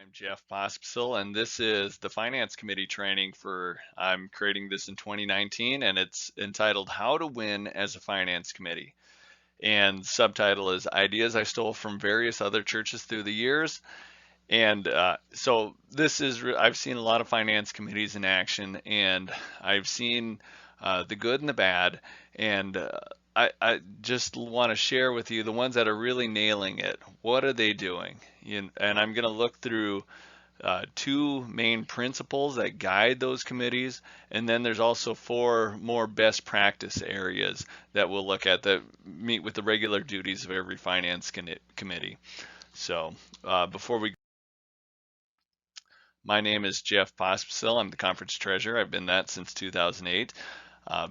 I'm Jeff Pospisil, and this is the Finance Committee training I'm creating this in 2019, and it's entitled How to Win as a Finance Committee. And subtitle is Ideas I Stole from Various Other Churches Through the Years. And so I've seen a lot of finance committees in action, and I've seen the good and the bad. And I just want to share with you the ones that are really nailing it. What are they doing? And I'm going to look through two main principles that guide those committees, and then there's also four more best practice areas that we'll look at that meet with the regular duties of every committee. So before we My name is Jeff Pospisil. I'm the conference treasurer. I've been that since 2008.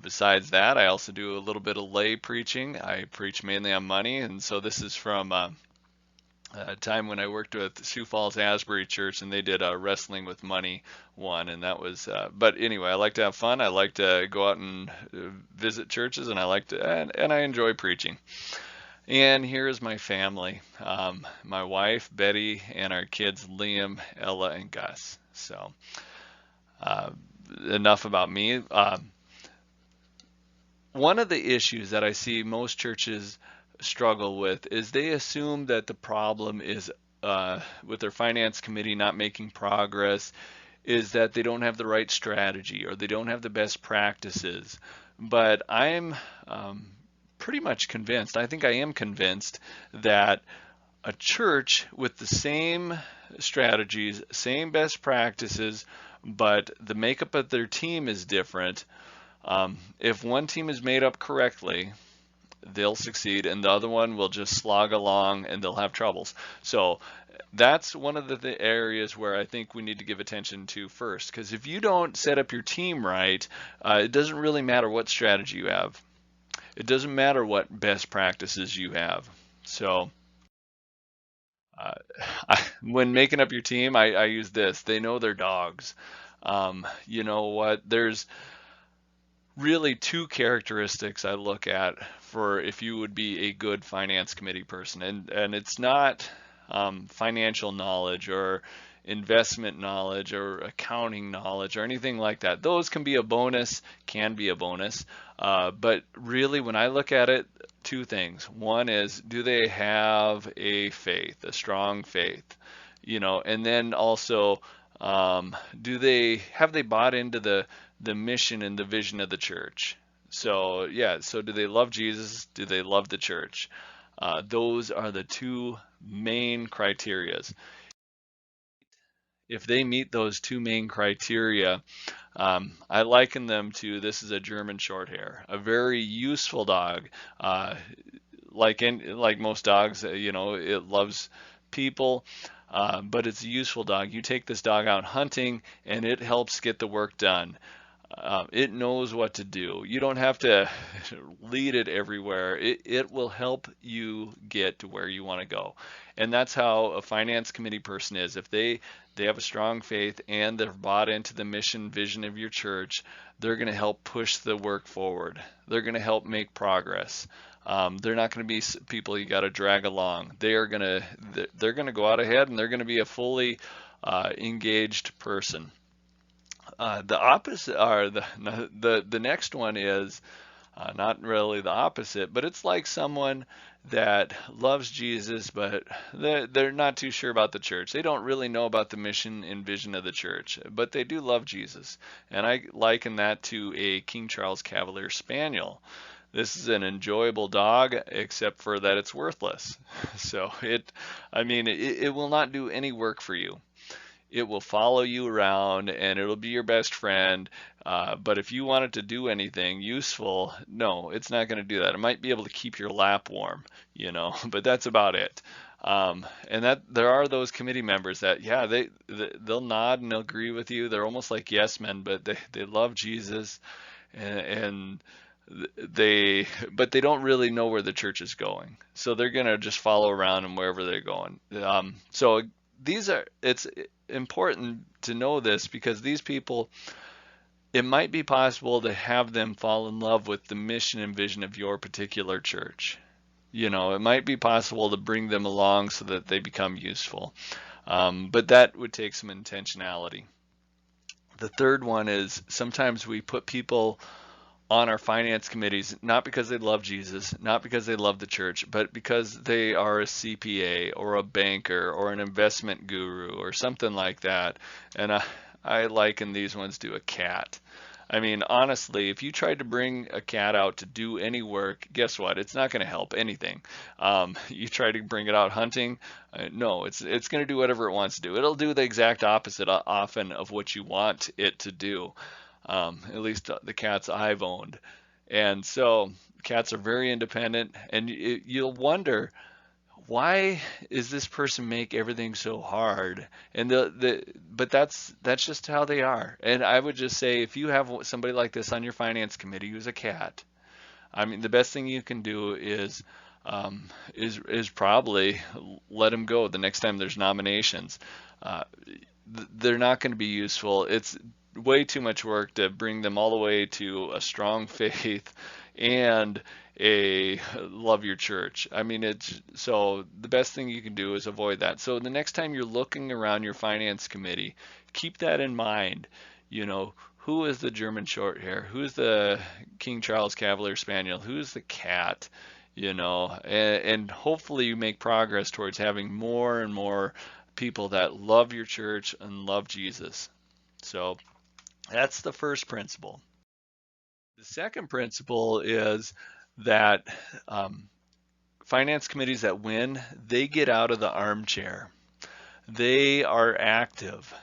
Besides that, I also do a little bit of lay preaching. I preach mainly on money, and so this is from a time when I worked with Sioux Falls Asbury Church, and they did a wrestling with money one, and that was. But anyway, I like to have fun. I like to go out and visit churches, and I enjoy preaching. And here is my family, my wife, Betty, and our kids, Liam, Ella, and Gus. So uh, enough about me. One of the issues that I see most churches struggle with is they assume that the problem is with their finance committee not making progress is that they don't have the right strategy or they don't have the best practices. But I'm pretty much convinced, I think I am convinced that a church with the same strategies, same best practices, but the makeup of their team is different. If one team is made up correctly, they'll succeed, and the other one will just slog along and they'll have troubles. So that's one of the areas where I think we need to give attention to first, because if you don't set up your team right, it doesn't really matter what strategy you have. It doesn't matter what best practices you have. So uh, when making up your team, I use this. They know their dogs. You know what? There's really two characteristics I look at for if you would be a good finance committee person, and it's not financial knowledge or investment knowledge or accounting knowledge or anything like that. Those can be a bonus, but really when I look at it, two things. One is, do they have a faith, a strong faith? And then also, have they bought into the mission and the vision of the church? So yeah, so do they love Jesus? Do they love the church? Those are the two main criterias. If they meet those two main criteria, I liken them to, this is a German Shorthair, a very useful dog. Like most dogs, it loves people, but it's a useful dog. You take this dog out hunting, and it helps get the work done. It knows what to do. You don't have to lead it everywhere. It will help you get to where you want to go. And that's how a finance committee person is. If they have a strong faith and they're bought into the mission, vision of your church, they're going to help push the work forward. They're going to help make progress. They're not going to be people you got to drag along. They're going to go out ahead, and they're going to be a fully engaged person. The opposite, or the next one is not really the opposite, but it's like someone that loves Jesus, but they're not too sure about the church. They don't really know about the mission and vision of the church, but they do love Jesus. And I liken that to a King Charles Cavalier Spaniel. This is an enjoyable dog, except for that it's worthless. So it will not do any work for you. It will follow you around and it'll be your best friend. But if you want it to do anything useful, no, it's not going to do that. It might be able to keep your lap warm, but that's about it. And that there are those committee members that, yeah, they'll nod and they'll agree with you. They're almost like yes men, but they love Jesus, and but they don't really know where the church is going. So they're going to just follow around and wherever they're going. So it's important to know this, because these people, it might be possible to have them fall in love with the mission and vision of your particular church. It might be possible to bring them along so that they become useful. But that would take some intentionality. The third one is sometimes we put people on our finance committees, not because they love Jesus, not because they love the church, but because they are a CPA or a banker or an investment guru or something like that. And I liken these ones to a cat. I mean, honestly, if you tried to bring a cat out to do any work, guess what? It's not going to help anything. You try to bring it out hunting, no, it's going to do whatever it wants to do. It'll do the exact opposite often of what you want it to do. At least the cats I've owned. And so cats are very independent, and you'll wonder, why is this person make everything so hard? And but that's just how they are. And I would just say, if you have somebody like this on your finance committee who's a cat, I mean, the best thing you can do is probably let them go the next time there's nominations. Uh, they're not going to be useful. It's way too much work to bring them all the way to a strong faith and a love your church. I mean, it's so the best thing you can do is avoid that. So the next time you're looking around your finance committee, keep that in mind. You know, who is the German short hair? Who's the King Charles Cavalier Spaniel? Who's the cat? You know, and hopefully you make progress towards having more and more people that love your church and love Jesus. So that's the first principle. The second principle is that finance committees that win, they get out of the armchair. They are active.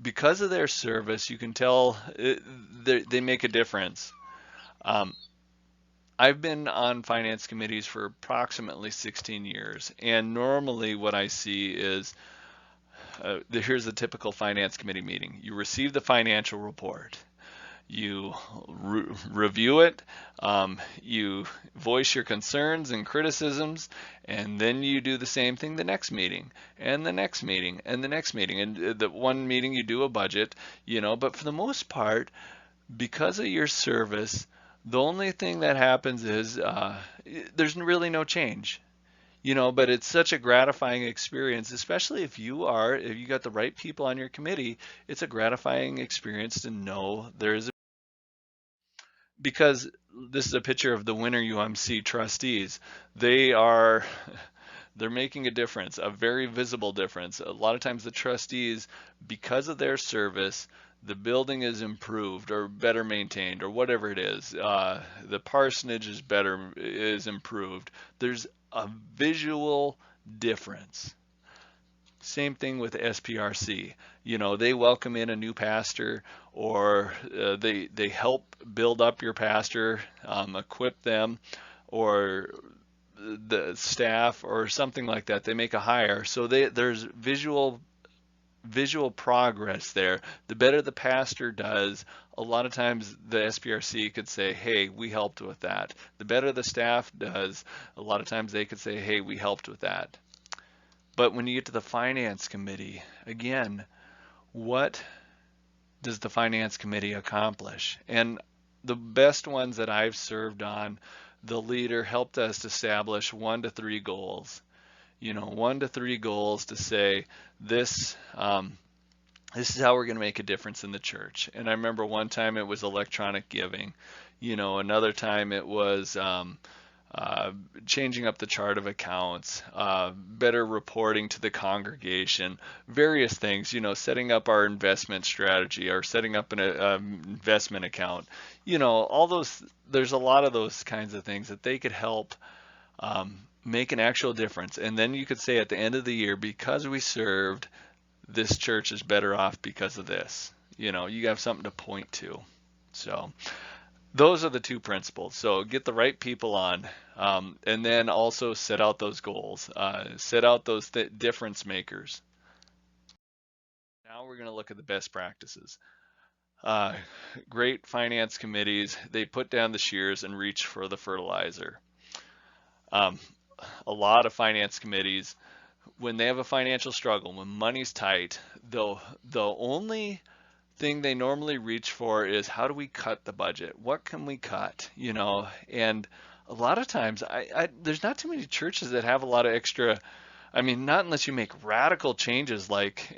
Because of their service, you can tell they make a difference. Um, I've been on finance committees for approximately 16 years, and normally what I see is here's a typical finance committee meeting. You receive the financial report. You review it, you voice your concerns and criticisms, and then you do the same thing the next meeting, and the next meeting, and the next meeting. And the one meeting you do a budget, you know, but for the most part, because of your service, the only thing that happens is there's really no change. You know, but it's such a gratifying experience, especially if you got the right people on your committee. It's a gratifying experience to know there's because this is a picture of the winter UMC trustees. They are they're making a difference, a very visible difference. A lot of times the trustees, because of their service, the building is improved or better maintained or whatever it is. The parsonage is improved. There's a visual difference. Same thing with SPRC. You know, they welcome in a new pastor, or they help build up your pastor, equip them, or the staff, or something like that. They make a hire, so there's visual progress there. The better the pastor does, a lot of times the SPRC could say, "Hey, we helped with that." The better the staff does, a lot of times they could say, "Hey, we helped with that." But when you get to the finance committee, again, what does the finance committee accomplish? And the best ones that I've served on, the leader helped us establish 1 to 3 goals. You know, 1 to 3 goals to say this. This is how we're going to make a difference in the church. And I remember one time it was electronic giving. You know, another time it was changing up the chart of accounts, better reporting to the congregation, various things, you know, setting up our investment strategy or setting up an investment account, you know, all those, there's a lot of those kinds of things that they could help make an actual difference. And then you could say at the end of the year, because we served, this church is better off because of this. You know, you have something to point to. So those are the two principles. So get the right people on, and then also set out those goals, set out those difference makers. Now we're going to look at the best practices. Uh, Great finance committees, they put down the shears and reach for the fertilizer. Um, a lot of finance committees, when they have a financial struggle, when money's tight, the only thing they normally reach for is, how do we cut the budget? What can we cut? You know, and a lot of times there's not too many churches that have a lot of extra I mean, not unless you make radical changes like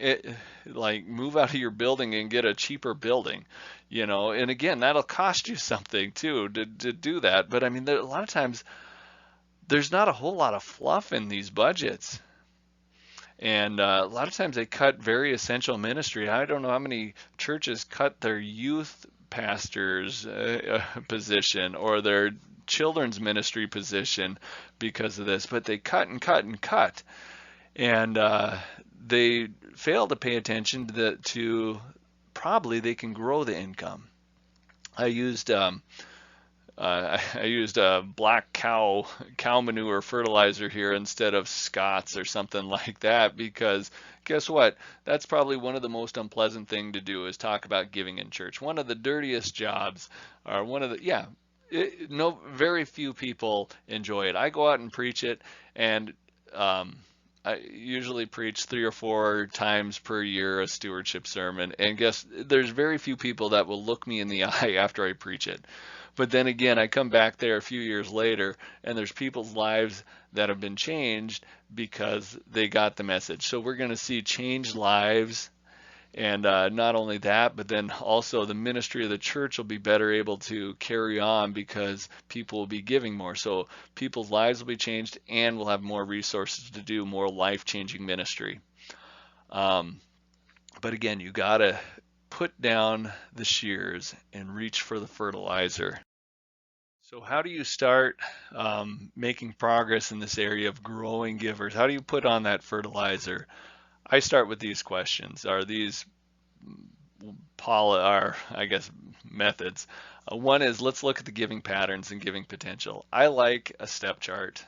move out of your building and get a cheaper building, And again, that'll cost you something too to do that. But I mean, a lot of times there's not a whole lot of fluff in these budgets. And a lot of times they cut very essential ministry. I don't know how many churches cut their youth pastors position or their children's ministry position because of this, but they cut and cut and cut. And they fail to pay attention to probably they can grow the income. I used black cow manure fertilizer here instead of Scott's or something like that, because guess what? That's probably one of the most unpleasant thing to do is talk about giving in church. One of the dirtiest jobs, or one of the no, very few people enjoy it. I go out and preach it, and I usually preach 3 or 4 times per year a stewardship sermon, and guess there's very few people that will look me in the eye after I preach it. But then again, I come back there a few years later, and there's people's lives that have been changed because they got the message. So we're going to see changed lives, and not only that, but then also the ministry of the church will be better able to carry on because people will be giving more. So people's lives will be changed, and we'll have more resources to do more life-changing ministry. But again, you got to put down the shears and reach for the fertilizer. So how do you start making progress in this area of growing givers? How do you put on that fertilizer? I start with these questions. Are these I guess, methods? One is, let's look at the giving patterns and giving potential. I like a step chart.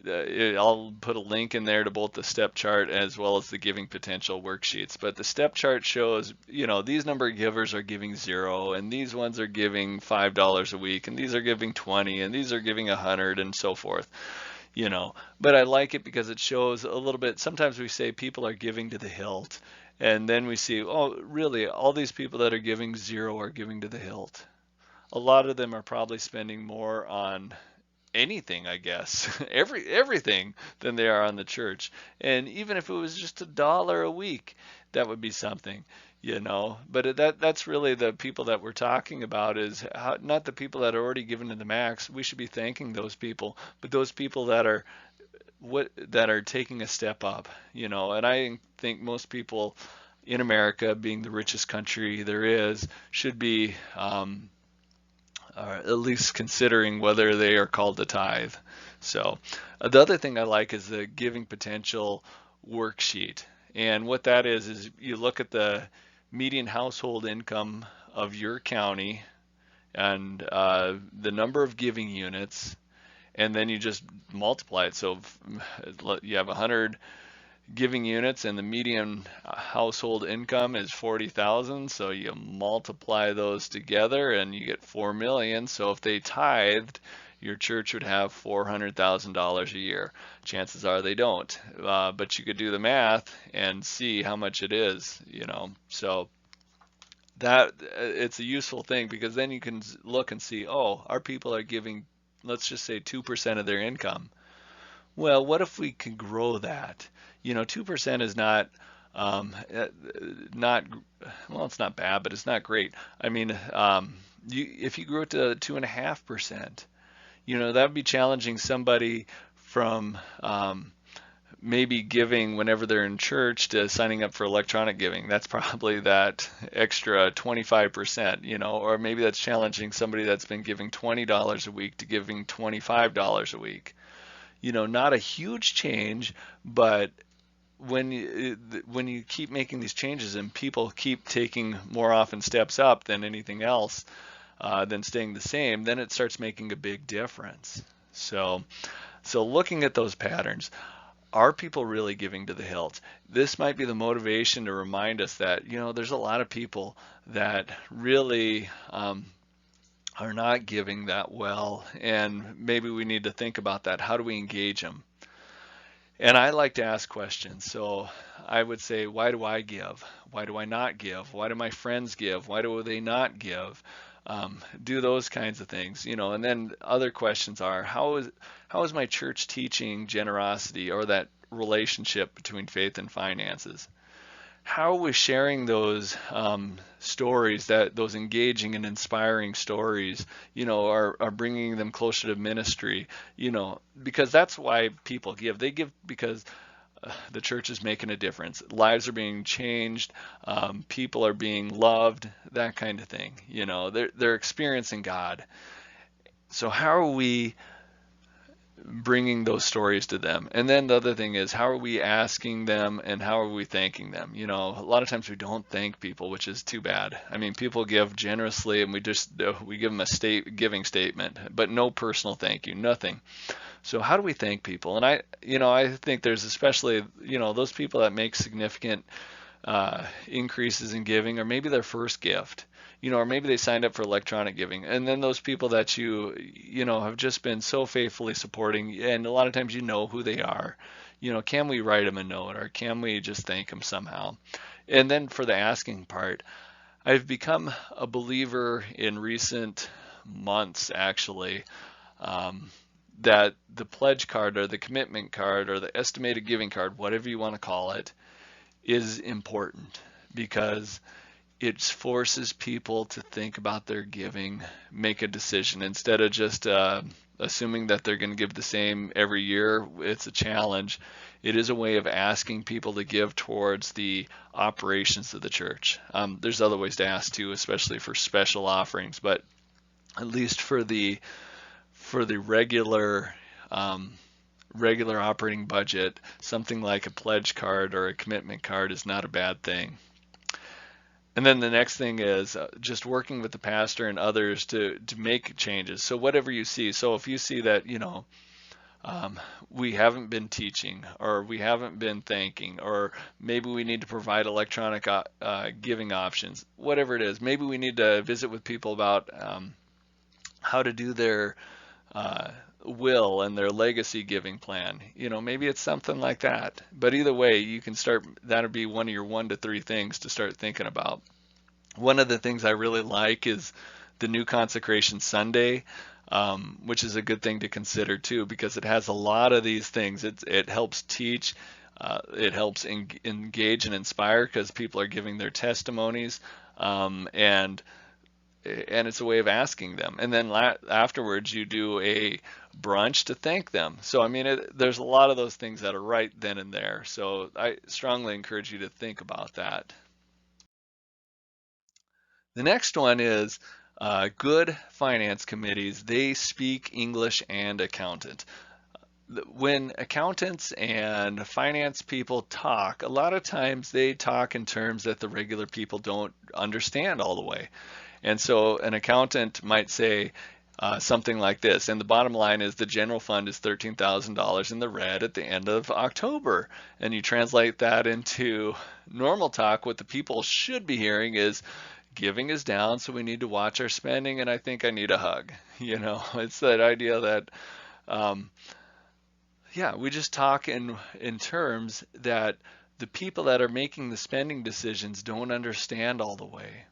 I'll put a link in there to both the step chart as well as the giving potential worksheets. But the step chart shows, these number of givers are giving 0, and these ones are giving $5 a week, and these are giving 20, and these are giving 100, and so forth. But I like it because it shows a little bit. Sometimes we say people are giving to the hilt, and then we see, oh, really, all these people that are giving 0 are giving to the hilt. A lot of them are probably spending more on anything, I guess, everything than they are on the church. And even if it was just $1 a week, that would be something, But that's really the people that we're talking about, is not the people that are already given to the max. We should be thanking those people, but those people that are taking a step up, And I think most people in America, being the richest country there is, should be or at least considering whether they are called to tithe. So the other thing I like is the giving potential worksheet. And what that is you look at the median household income of your county and the number of giving units, and then you just multiply it. So you have 100 giving units and the median household income is 40,000, so you multiply those together and you get 4 million. So if they tithed, your church would have $400,000 a year. Chances are they don't, but you could do the math and see how much it is, So that it's a useful thing, because then you can look and see, oh, our people are giving, let's just say 2% of their income. Well, what if we can grow that? 2% is not well, it's not bad, but it's not great. I mean, if you grew it to 2.5%, that would be challenging somebody from maybe giving whenever they're in church to signing up for electronic giving. That's probably that extra 25%, or maybe that's challenging somebody that's been giving $20 a week to giving $25 a week. Not a huge change, but when you keep making these changes and people keep taking more often steps up than anything else, than staying the same, then it starts making a big difference. So looking at those patterns, are people really giving to the hilt? This might be the motivation to remind us that, there's a lot of people that really are not giving that well, and maybe we need to think about that. How do we engage them? And I like to ask questions. So I would say, why do I give? Why do I not give? Why do my friends give? Why do they not give? Do those kinds of things, and then other questions are, how is my church teaching generosity, or that relationship between faith and finances? How are we sharing those stories, that those engaging and inspiring stories, are bringing them closer to ministry, because that's why people give. They give because the church is making a difference. Lives are being changed. People are being loved, that kind of thing. They're experiencing God. So how are we bringing those stories to them? And then the other thing is, how are we asking them, and how are we thanking them? A lot of times we don't thank people, which is too bad. I mean, people give generously, and we give them a giving statement, but no personal thank you, nothing. So how do we thank people? And I think there's especially, those people that make significant increases in giving, or maybe their first gift, or maybe they signed up for electronic giving. And then those people that have just been so faithfully supporting, and a lot of times who they are. Can we write them a note, or can we just thank them somehow? And then for the asking part, I've become a believer in recent months, actually, that the pledge card, or the commitment card, or the estimated giving card, whatever you want to call it, is important, because it forces people to think about their giving, make a decision, instead of just assuming that they're going to give the same every year. It's a challenge. It is a way of asking people to give towards the operations of the church. There's other ways to ask too, especially for special offerings, but at least for the regular operating budget, something like a pledge card or a commitment card is not a bad thing. And then the next thing is just working with the pastor and others to make changes. So whatever you see, so if you see that, we haven't been teaching, or we haven't been thanking, or maybe we need to provide electronic giving options, whatever it is, maybe we need to visit with people about how to do their will and their legacy giving plan. Maybe it's something like that. But either way, you can start, that'll be one of your 1 to 3 things to start thinking about. One of the things I really like is the New Consecration Sunday, which is a good thing to consider too, because it has a lot of these things. It helps teach, it helps engage and inspire, because people are giving their testimonies, and it's a way of asking them. And then afterwards, you do a brunch to thank them. So, I mean, there's a lot of those things that are right then and there. So I strongly encourage you to think about that. The next one is good finance committees. They speak English and accountant. When accountants and finance people talk, a lot of times they talk in terms that the regular people don't understand all the way. And so an accountant might say something like this, and the bottom line is the general fund is $13,000 in the red at the end of October. And you translate that into normal talk, what the people should be hearing is, giving is down, so we need to watch our spending, and I think I need a hug. It's that idea that, we just talk in terms that the people that are making the spending decisions don't understand all the way.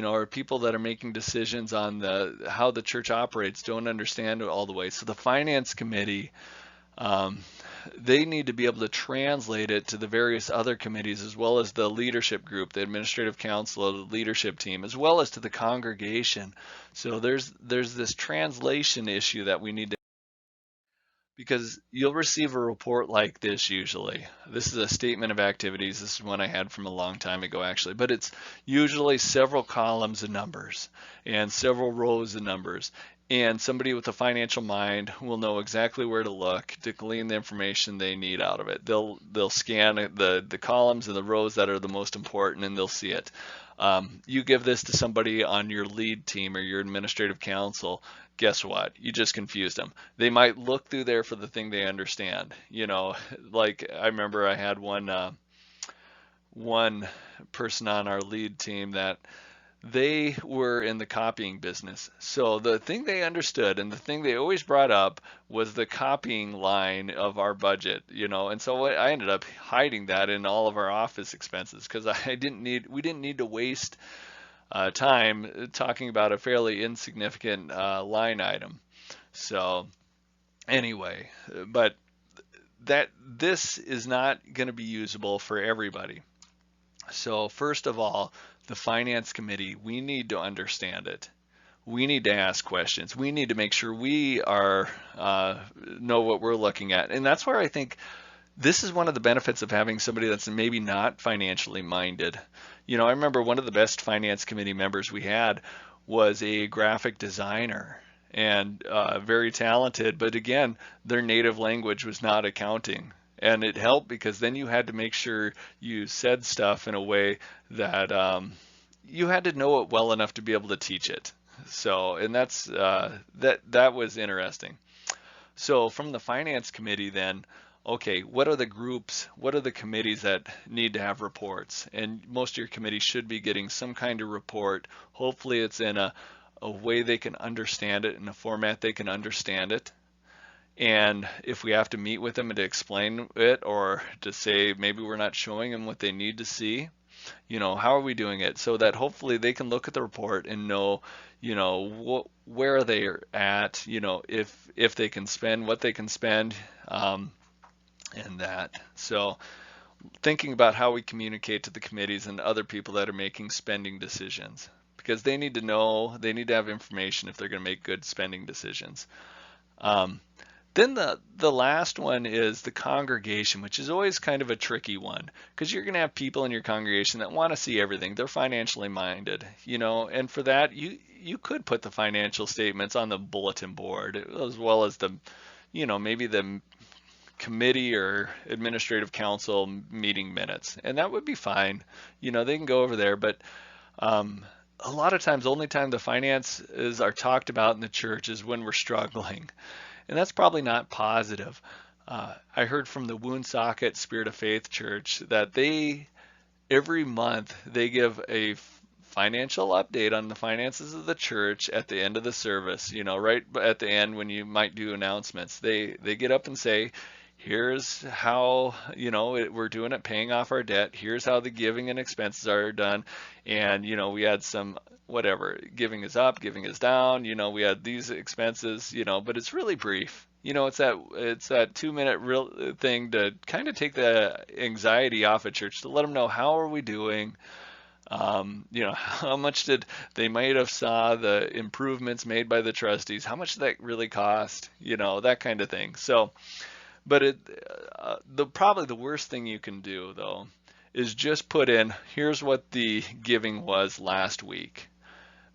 Or people that are making decisions on how the church operates don't understand it all the way. So the finance committee, they need to be able to translate it to the various other committees, as well as the leadership group, the administrative council, the leadership team, as well as to the congregation. So there's this translation issue that we need to, because you'll receive a report like this usually. This is a statement of activities. This is one I had from a long time ago, actually, but it's usually several columns of numbers and several rows of numbers. And somebody with a financial mind will know exactly where to look to glean the information they need out of it. They'll scan the columns and the rows that are the most important, and they'll see it. You give this to somebody on your lead team or your administrative council, guess what? You just confused them. They might look through there for the thing they understand. Like I remember I had one person on our lead team that they were in the copying business. So the thing they understood and the thing they always brought up was the copying line of our budget, and so I ended up hiding that in all of our office expenses, because we didn't need to waste time talking about a fairly insignificant line item. So anyway, but that this is not going to be usable for everybody. So first of all, the finance committee, we need to understand it. We need to ask questions. We need to make sure we are know what we're looking at, and that's where I think this is one of the benefits of having somebody that's maybe not financially minded. I remember one of the best finance committee members we had was a graphic designer and very talented, but again, their native language was not accounting. And it helped because then you had to make sure you said stuff in a way that you had to know it well enough to be able to teach it. So, and that was interesting. So from the finance committee then, okay, what are the groups, what are the committees that need to have reports? And most of your committees should be getting some kind of report. Hopefully it's in a way they can understand it, in a format they can understand it. And if we have to meet with them and to explain it or to say maybe we're not showing them what they need to see, how are we doing it so that hopefully they can look at the report and know, where they are at, if they can spend, what they can spend, and that. So thinking about how we communicate to the committees and other people that are making spending decisions, because they need to know, they need to have information if they're going to make good spending decisions. Um, then the last one is the congregation, which is always kind of a tricky one because you're going to have people in your congregation that want to see everything. They're financially minded, and for that you could put the financial statements on the bulletin board as well as the, maybe the committee or administrative council meeting minutes, and that would be fine. They can go over there, but a lot of times, the only time the finances are talked about in the church is when we're struggling. And that's probably not positive. I heard from the Woonsocket Spirit of Faith Church that every month, they give a financial update on the finances of the church at the end of the service. Right at the end when you might do announcements, they get up and say, here's how, we're doing it, paying off our debt. Here's how the giving and expenses are done. And, we had some, whatever, giving is up, giving is down, we had these expenses, but it's really brief. It's that 2-minute real thing to kind of take the anxiety off at church, to let them know how are we doing. How much did they might have saw the improvements made by the trustees? How much did that really cost? That kind of thing. So, but probably the worst thing you can do though is just put in, here's what the giving was last week,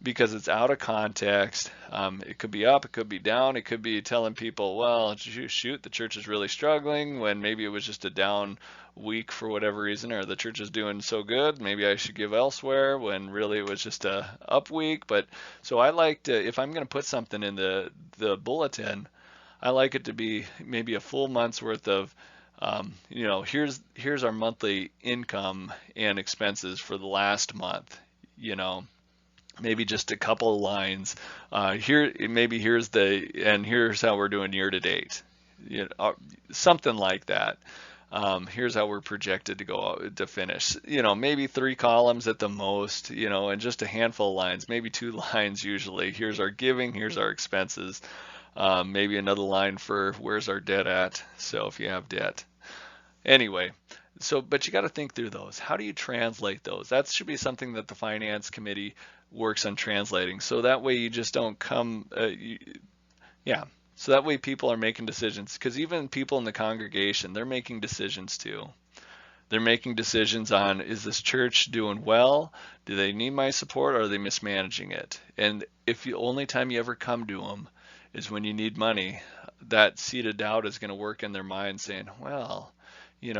because it's out of context. It could be up, it could be down, it could be telling people, well, shoot, the church is really struggling, when maybe it was just a down week for whatever reason, or the church is doing so good, maybe I should give elsewhere, when really it was just a up week. But so I like to, if I'm going to put something in the bulletin, I like it to be maybe a full month's worth of, here's our monthly income and expenses for the last month, maybe just a couple of lines. Here's how we're doing year to date, something like that. Here's how we're projected to go out to finish. Maybe 3 columns at the most, and just a handful of lines, maybe 2 lines usually. Here's our giving, here's our expenses. Maybe another line for where's our debt at, so if you have debt. Anyway, but you got to think through those. How do you translate those? That should be something that the finance committee works on translating, so that way you just don't come, so that way people are making decisions, because even people in the congregation, they're making decisions too. They're making decisions on, is this church doing well? Do they need my support, or are they mismanaging it? And if the only time you ever come to them is when you need money, that seed of doubt is going to work in their mind saying, well,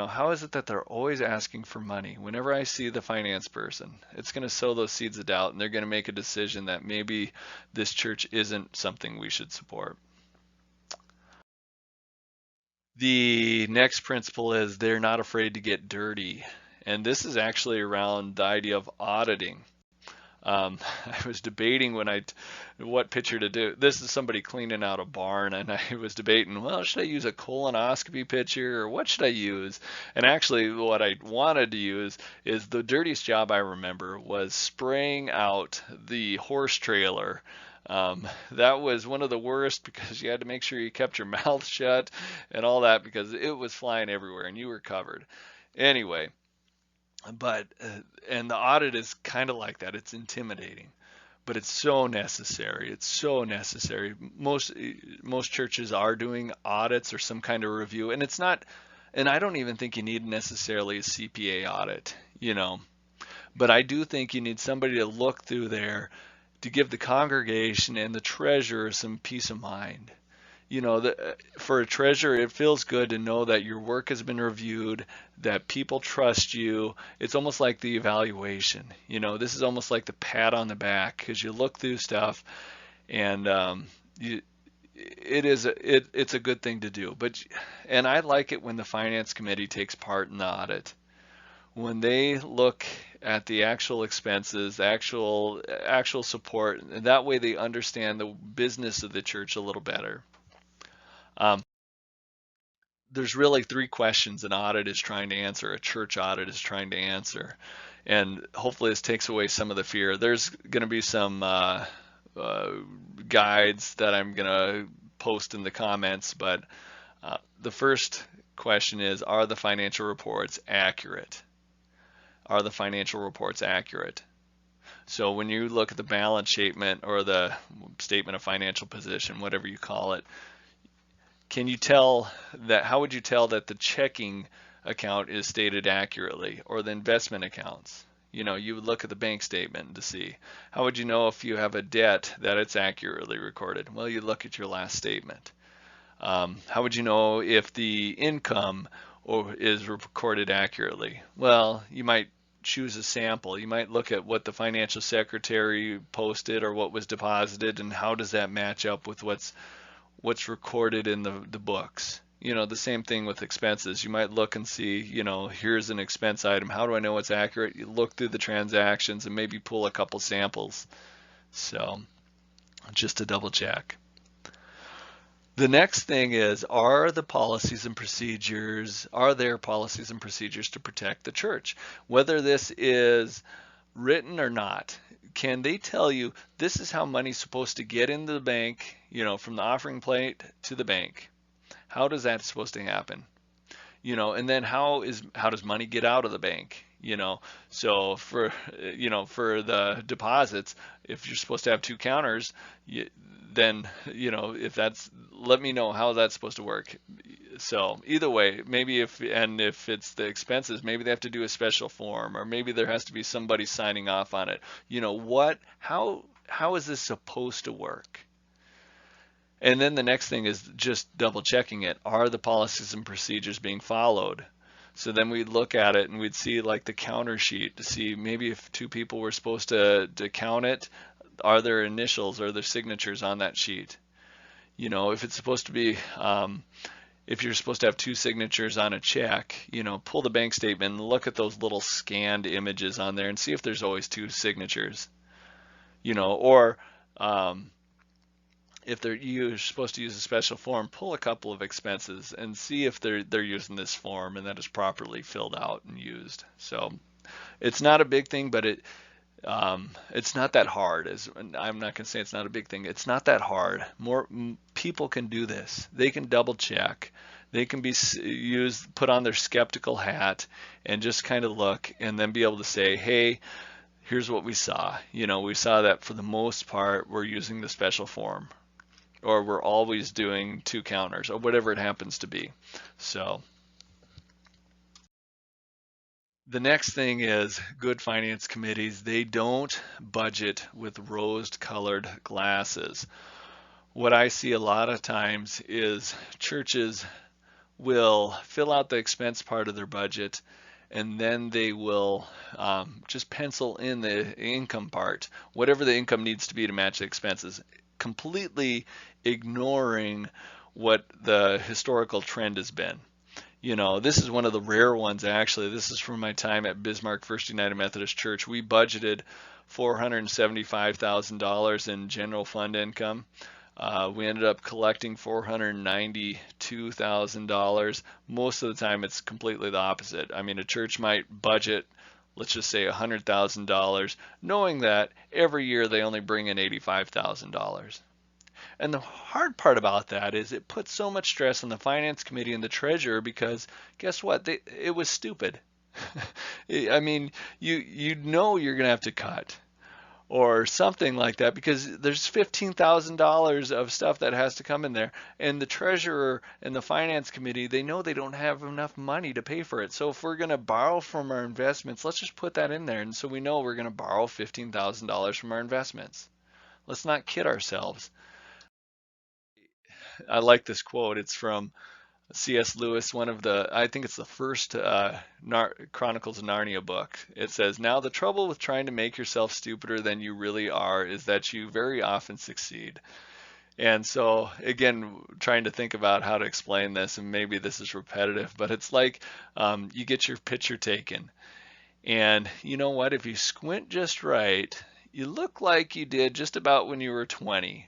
how is it that they're always asking for money? Whenever I see the finance person, it's going to sow those seeds of doubt, and they're going to make a decision that maybe this church isn't something we should support. The next principle is they're not afraid to get dirty. And this is actually around the idea of auditing. I was debating what picture to do. This is somebody cleaning out a barn, and I was debating, well, should I use a colonoscopy picture or what should I use? And actually, what I wanted to use is the dirtiest job I remember was spraying out the horse trailer. That was one of the worst because you had to make sure you kept your mouth shut and all that because it was flying everywhere and you were covered. Anyway, but and the audit is kind of like that. It's intimidating, but it's so necessary. It's so necessary. Most churches are doing audits or some kind of review, and it's not. And I don't even think you need necessarily a CPA audit, but I do think you need somebody to look through there to give the congregation and the treasurer some peace of mind. For a treasurer, it feels good to know that your work has been reviewed, that people trust you. It's almost like the evaluation. This is almost like the pat on the back because you look through stuff and it's a good thing to do. And I like it when the finance committee takes part in the audit. When they look at the actual expenses, actual support, and that way they understand the business of the church a little better. Um, there's really three questions an audit is trying to answer, a church audit is trying to answer. And hopefully this takes away some of the fear. There's going to be some guides that I'm going to post in the comments, but the first question is, are the financial reports accurate? Are the financial reports accurate? So when you look at the balance statement or the statement of financial position, whatever you call it, how would you tell that the checking account is stated accurately or the investment accounts? You would look at the bank statement to see. How would you know if you have a debt that it's accurately recorded? Well, you look at your last statement. How would you know if the income is recorded accurately? Well, you might choose a sample. You might look at what the financial secretary posted or what was deposited and how does that match up with what's recorded in the books. The same thing with expenses. You might look and see, here's an expense item. How do I know it's accurate? You look through the transactions and maybe pull a couple samples. So just to double check. The next thing is, are there policies and procedures to protect the church? Whether this is written or not, can they tell you this is how money's supposed to get into the bank, from the offering plate to the bank? How does that supposed to happen? And then how does money get out of the bank? So for the deposits, if you're supposed to have two counters, then let me know how that's supposed to work. So either way, maybe if it's the expenses, maybe they have to do a special form, or maybe there has to be somebody signing off on it. How is this supposed to work? And then the next thing is just double checking it. Are the policies and procedures being followed? So then we'd look at it and we'd see like the counter sheet to see maybe if two people were supposed to count it, are there initials or their signatures on that sheet? If it's supposed to be, if you're supposed to have two signatures on a check, pull the bank statement and look at those little scanned images on there and see if there's always two signatures. Or if you're supposed to use a special form, pull a couple of expenses and see if they're using this form and that is properly filled out and used. So it's not a big thing, but it's not that hard. I'm not going to say it's not a big thing. It's not that hard. More people can do this. They can double check. They can put on their skeptical hat and just kind of look and then be able to say, hey, here's what we saw. We saw that for the most part we're using the special form, or we're always doing two counters, or whatever it happens to be. So the next thing is good finance committees. They don't budget with rose-colored glasses. What I see a lot of times is churches will fill out the expense part of their budget, and then they will just pencil in the income part, whatever the income needs to be to match the expenses, completely ignoring what the historical trend has been. You know, this is one of the rare ones actually. This is from my time at Bismarck First United Methodist Church. We budgeted $475,000 in general fund income. We ended up collecting $492,000. Most of the time, it's completely the opposite. I mean, a church might budget, let's just say $100,000, knowing that every year they only bring in $85,000. And the hard part about that is it puts so much stress on the finance committee and the treasurer because guess what? It was stupid. I mean, you know you're going to have to cut or something like that because there's $15,000 of stuff that has to come in there, and the treasurer and the finance committee, they know they don't have enough money to pay for it. So if we're going to borrow from our investments, let's just put that in there, and so we know we're going to borrow $15,000 from our investments. Let's not kid ourselves. I like this quote. It's from C.S. Lewis, one of the, I think it's the first Chronicles of Narnia book. It says, "Now the trouble with trying to make yourself stupider than you really are is that you very often succeed." And so, again, trying to think about how to explain this, and maybe this is repetitive, but it's like you get your picture taken. And you know what? If you squint just right, you look like you did just about when you were 20.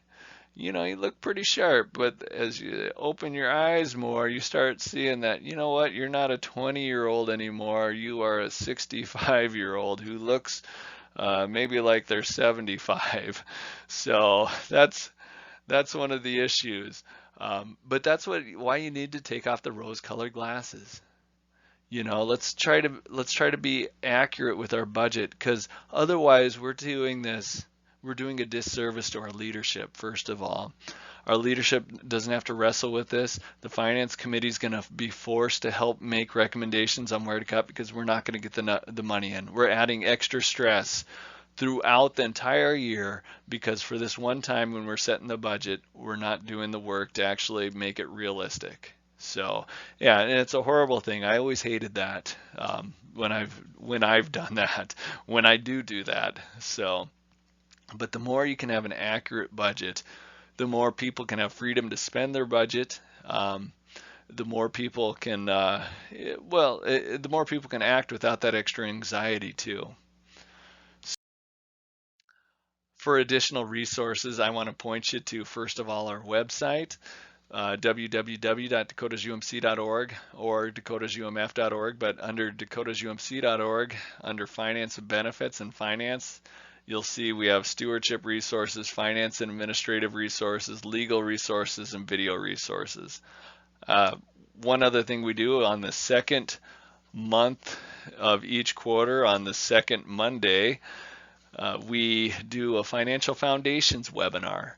You know, you look pretty sharp, but as you open your eyes more, you start seeing that, you know what, you're not a 20-year-old anymore. You are a 65-year-old who looks maybe like they're 75. So that's one of the issues. But that's why you need to take off the rose-colored glasses. You know, let's try to be accurate with our budget because otherwise we're doing a disservice to our leadership, first of all. Our leadership doesn't have to wrestle with this. The finance committee is going to be forced to help make recommendations on where to cut because we're not going to get the money in. We're adding extra stress throughout the entire year because for this one time when we're setting the budget, we're not doing the work to actually make it realistic. So yeah, and it's a horrible thing. I always hated that when I've done that, when I do that. So, but the more you can have an accurate budget, the more people can have freedom to spend their budget. The more people can, the more people can act without that extra anxiety too. For additional resources, I want to point you to, first of all, our website, www.dakotasumc.org or dakotasumf.org, but under dakotasumc.org, under Finance and Benefits and Finance, you'll see we have stewardship resources, finance and administrative resources, legal resources, and video resources. Uh, One other thing we do on the second month of each quarter, on the second Monday, we do a financial foundations webinar.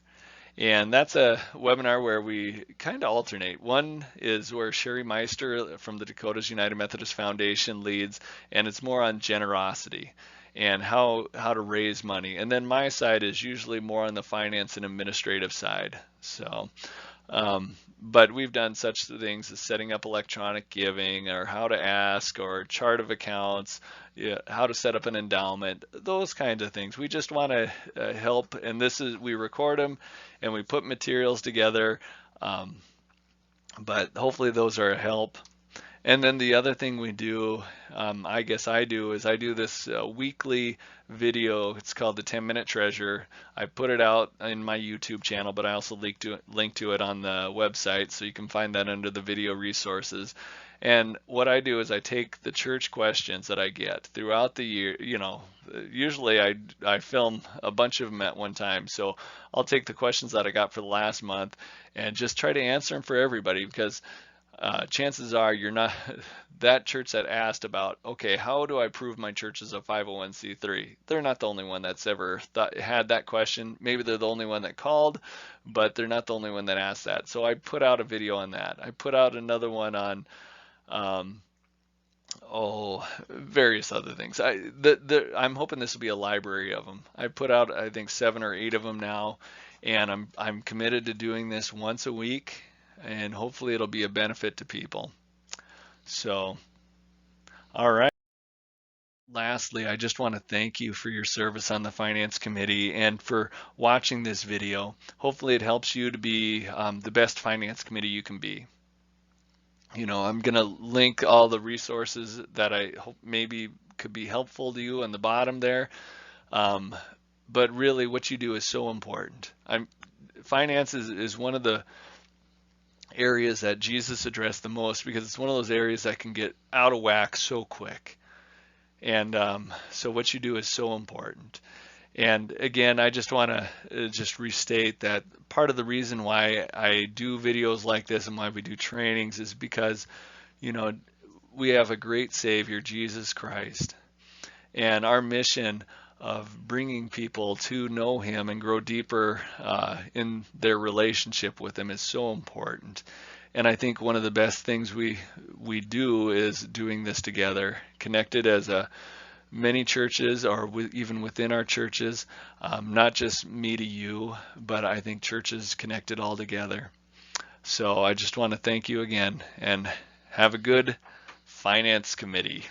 And that's a webinar where we kind of alternate. One is where Sherry Meister from the Dakotas United Methodist Foundation leads, and it's more on generosity and how to raise money. And then my side is usually more on the finance and administrative side. So, but we've done such things as setting up electronic giving or how to ask or chart of accounts, yeah, how to set up an endowment, those kinds of things. We just want to help, and we record them and we put materials together, um, but hopefully those are a help. And then the other thing we do, I guess I do, is I do this weekly video. It's called the 10-Minute Treasure. I put it out in my YouTube channel, but I also link to it on the website, so you can find that under the video resources. And what I do is I take the church questions that I get throughout the year. You know, usually I film a bunch of them at one time, so I'll take the questions that I got for the last month and just try to answer them for everybody because chances are you're not that church that asked about, okay, how do I prove my church is a 501c3? They're not the only one that's ever had that question. Maybe they're the only one that called, but they're not the only one that asked that. So I put out a video on that. I put out another one on um, various other things. I'm hoping this will be a library of them. I put out, I think, 7 or 8 of them now, and I'm committed to doing this once a week, and hopefully it'll be a benefit to people. So, all right. Lastly, I just want to thank you for your service on the Finance Committee and for watching this video. Hopefully it helps you to be the best Finance Committee you can be. I'm going to link all the resources that I hope maybe could be helpful to you on the bottom there. Um, but really, what you do is so important. Finance is one of the areas that Jesus addressed the most because it's one of those areas that can get out of whack so quick. And so what you do is so important. And again, I just want to just restate that part of the reason why I do videos like this and why we do trainings is because, you know, we have a great Savior, Jesus Christ. And our mission of bringing people to know Him and grow deeper in their relationship with Him is so important. And I think one of the best things we do is doing this together, connected as many churches, or even within our churches, not just me to you, but I think churches connected all together. So I just want to thank you again and have a good finance committee.